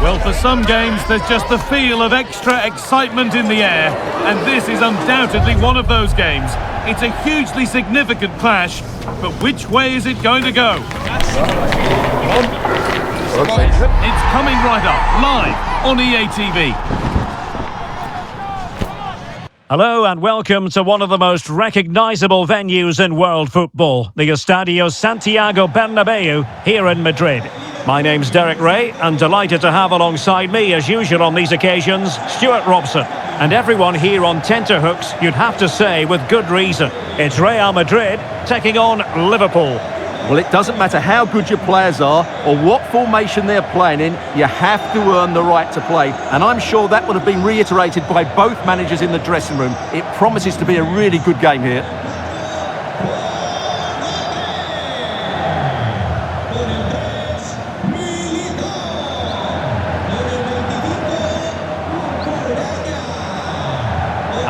Well, for some games, there's just the feel of extra excitement in the air, and this is undoubtedly one of those games. It's a hugely significant clash, but which way is it going to go? It's coming right up, live on EA TV. Hello and welcome to one of the most recognisable venues in world football, the Estadio Santiago Bernabeu here in Madrid. My name's Derek Ray, and delighted to have alongside me, as usual on these occasions, Stuart Robson. And everyone here on tenterhooks, you'd have to say with good reason. It's Real Madrid taking on Liverpool. Well, it doesn't matter how good your players are or what formation they're playing in, you have to earn the right to play. And I'm sure that would have been reiterated by both managers in the dressing room. It promises to be a really good game here.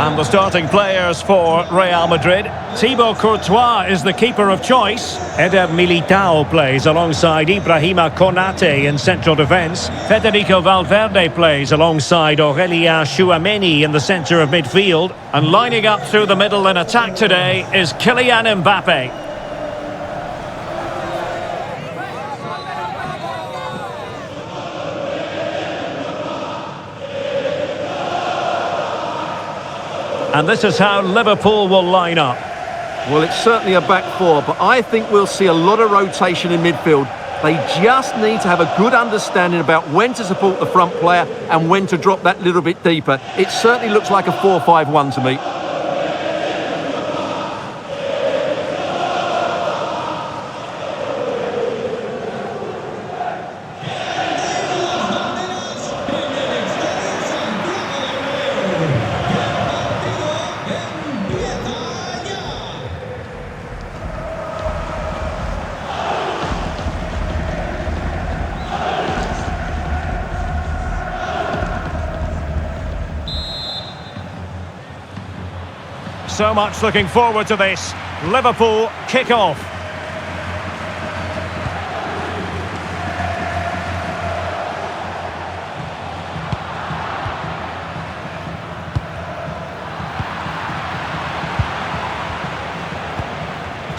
And the starting players for Real Madrid. Thibaut Courtois is the keeper of choice. Eder Militao plays alongside Ibrahima Konate in central defence. Federico Valverde plays alongside Aurelien Tchouameni in the centre of midfield. And lining up through the middle in attack today is Kylian Mbappe. And this is how Liverpool will line up. Well, it's certainly a back four, but I think we'll see a lot of rotation in midfield. They just need to have a good understanding about when to support the front player and when to drop that little bit deeper. It certainly looks like a 4-5-1 to me. So much looking forward to this. Liverpool kick off.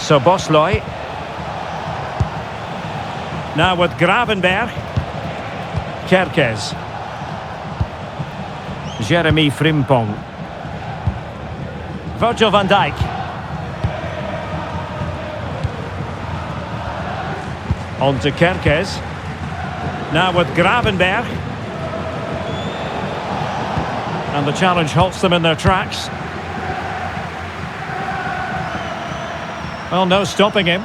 So Bosley. Now with Gravenberg. Kerkez. Jeremy Frimpong. Virgil van Dijk. On to Kerkez. Now with Gravenberg. And the challenge halts them in their tracks. Well, no stopping him.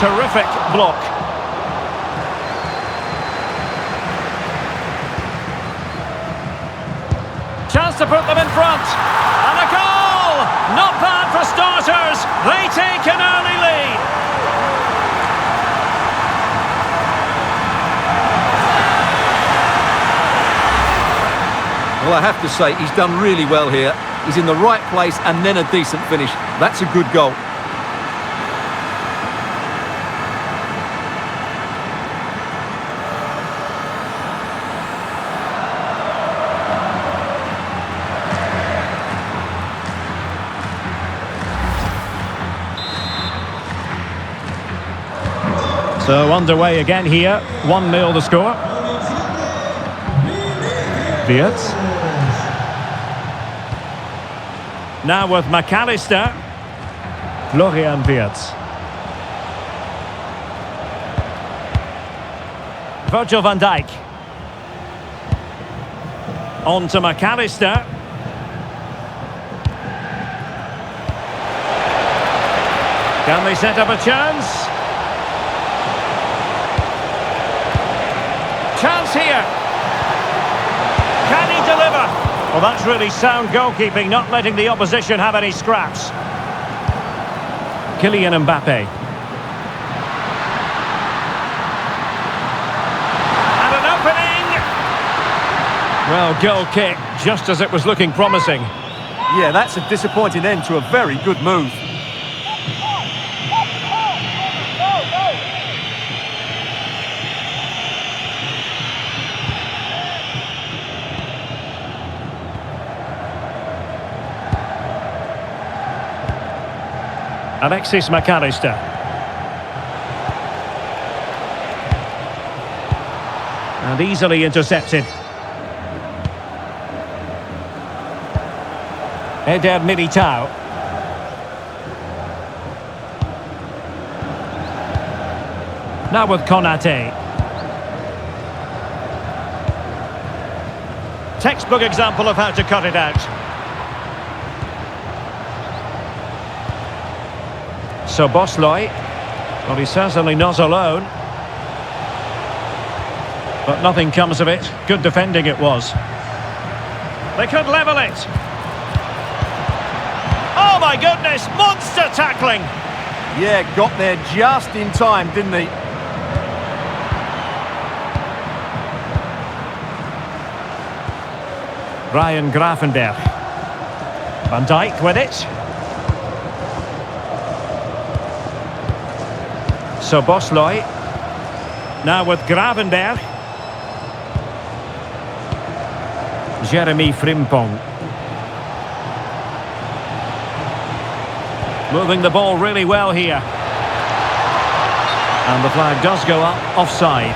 Terrific block. Chance to put them in front. And a goal! Not bad for starters. They take an early lead. Well, I have to say, he's done really well here. He's in the right place and then a decent finish. That's a good goal. So underway again here, 1-0 the score. Wirtz. Now with McAllister. Florian Wirtz. Virgil van Dijk. On to McAllister. Can they set up a chance? Chance here. Can he deliver? Well, that's really sound goalkeeping, not letting the opposition have any scraps. Kylian Mbappe. And an opening. Well, goal kick, just as it was looking promising. Yeah, that's a disappointing end to a very good move. Alexis McAllister. And easily intercepted. Eder Militao. Now with Konate. Textbook example of how to cut it out. So Bosley, well, he's certainly not alone. But nothing comes of it. Good defending it was. They could level it. Oh my goodness, monster tackling. Yeah, got there just in time, didn't he? Ryan Gravenberg. Van Dijk with it. So Bosley. Now with Gravenberg. Jeremy Frimpong. Moving the ball really well here. And the flag does go up, offside.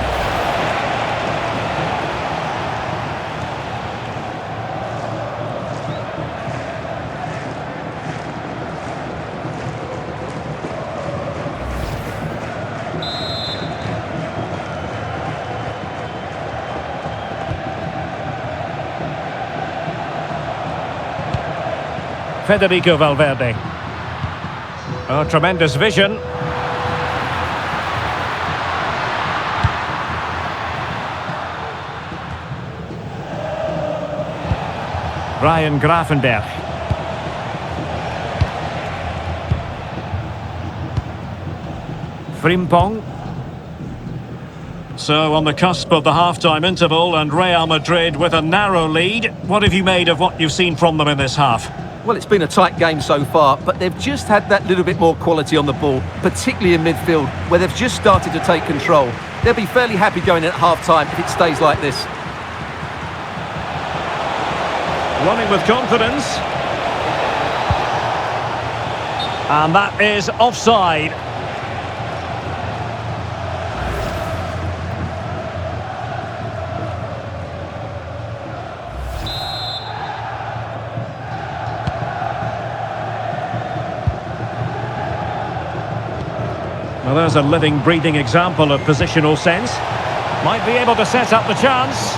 Federico Valverde. Oh, tremendous vision. Ryan Gravenberg. Frimpong. So on the cusp of the half-time interval and Real Madrid with a narrow lead. What have you made of what you've seen from them in this half? Well, it's been a tight game so far, but they've just had that little bit more quality on the ball, particularly in midfield, where they've just started to take control. They'll be fairly happy going at half-time if it stays like this. Running with confidence. And that is offside. Well, there's a living, breathing example of positional sense. Might be able to set up the chance.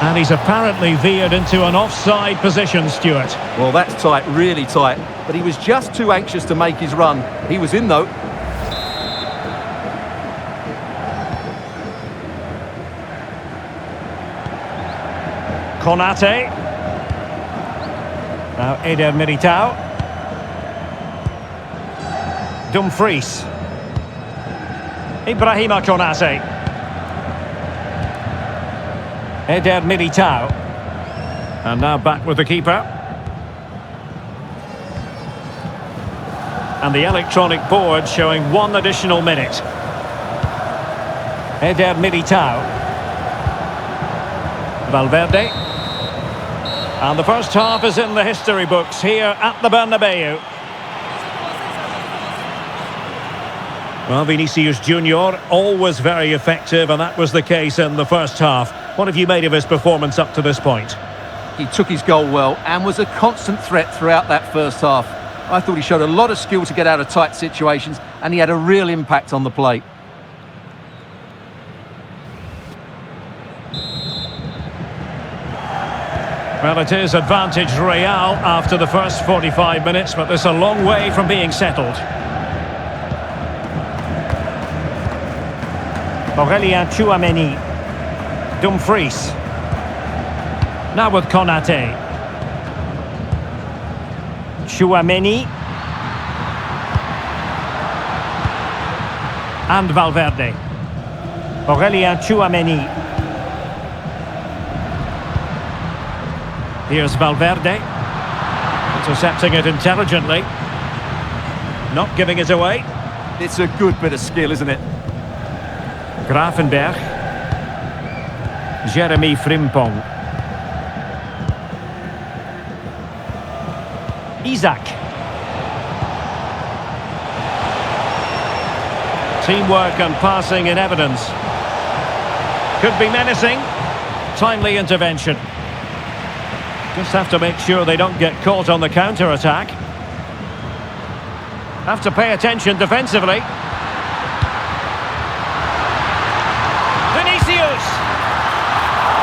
And he's apparently veered into an offside position, Stuart. Well, that's tight, really tight. But he was just too anxious to make his run. He was in, though. Konate. Now Eder Militao. Dumfries. Ibrahima Konate. Eder Militao. And now back with the keeper. And the electronic board showing 1 additional minute. Eder Militao. Valverde. And the first half is in the history books here at the Bernabeu. Well, Vinicius Junior, always very effective, and that was the case in the first half. What have you made of his performance up to this point? He took his goal well and was a constant threat throughout that first half. I thought he showed a lot of skill to get out of tight situations, and he had a real impact on the plate. Well, it is advantage Real after the first 45 minutes, but there's a long way from being settled. Aurelien Tchouameni. Dumfries. Now with Konate. Tchouameni. And Valverde. Aurelien Tchouameni. Here's Valverde. Intercepting it intelligently. Not giving it away. It's a good bit of skill, isn't it? Gravenberg. Jeremy Frimpong. Isaac. Teamwork and passing in evidence. Could be menacing. Timely intervention. Just have to make sure they don't get caught on the counter-attack. Have to pay attention defensively. Vinicius!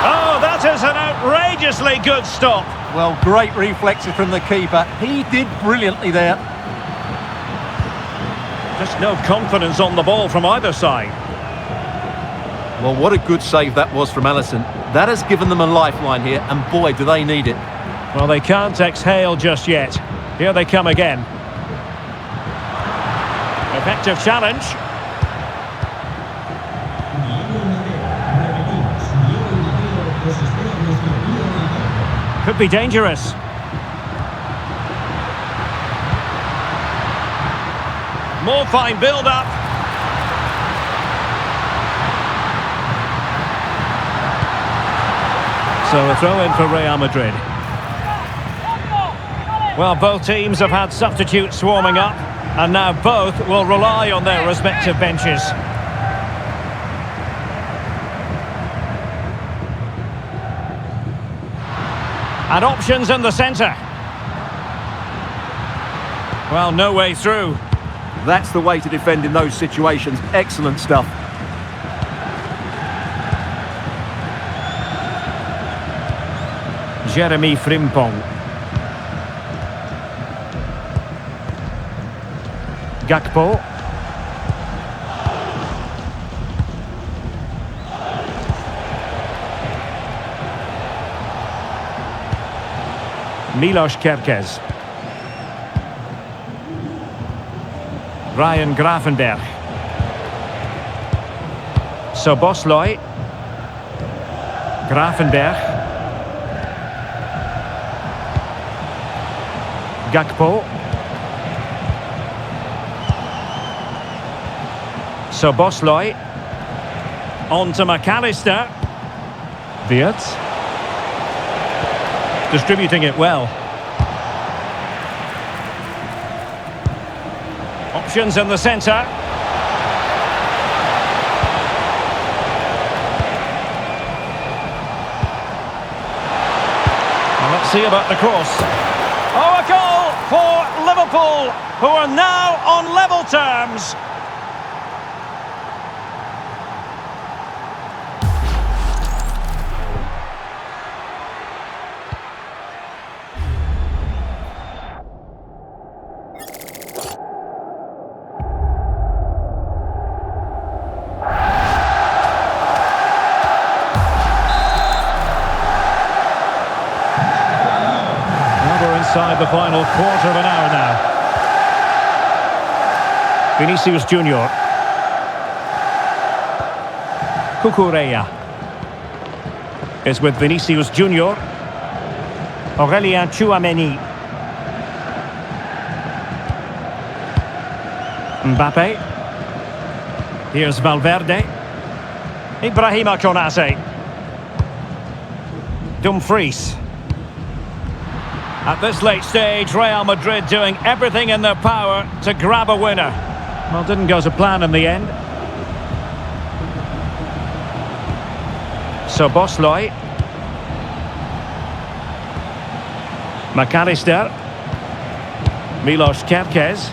Oh, that is an outrageously good stop. Well, great reflexes from the keeper. He did brilliantly there. Just no confidence on the ball from either side. Well, what a good save that was from Alisson. That has given them a lifeline here, and boy, do they need it. Well, they can't exhale just yet. Here they come again. Effective challenge. Could be dangerous. More fine build-up. So a throw-in for Real Madrid. Well, both teams have had substitutes swarming up, and now both will rely on their respective benches. And options in the centre. Well, no way through. That's the way to defend in those situations. Excellent stuff. Jeremy Frimpong. Gakpo. Milos Kerkez. Ryan Gravenberch. Szoboszlai. Gravenberch. Gakpo. Szoboszlai. On to McAllister. Wirtz. Distributing it well. Options in the centre. Well, let's see about the cross. Oh, a goal for Liverpool, who are now on level terms. Inside the final quarter of an hour now. Vinicius Junior. Cucurella is with Vinicius Junior. Aurelien Tchouameni. Mbappe. Here's Valverde. Ibrahima Konate. Dumfries. At this late stage, Real Madrid doing everything in their power to grab a winner. Well, didn't go to plan in the end. Szoboszlai. McAllister. Milos Kerkez.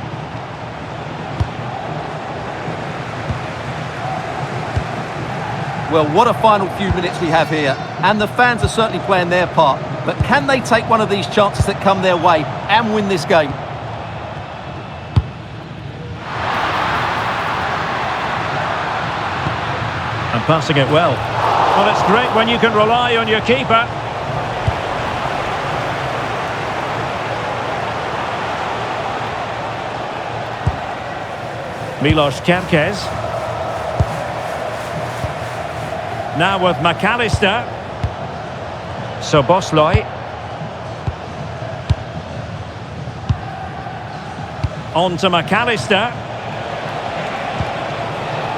Well, what a final few minutes we have here. And the fans are certainly playing their part. But can they take one of these chances that come their way and win this game? And passing it well. Well, it's great when you can rely on your keeper. Milos Kerkez. Now with McAllister. Szoboszlai. On to McAllister.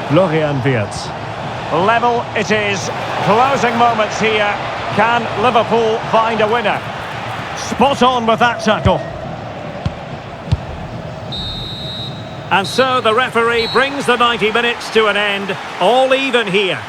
Florian Wirtz. Level it is. Closing moments here. Can Liverpool find a winner? Spot on with that tackle. And so the referee brings the 90 minutes to an end, all even here.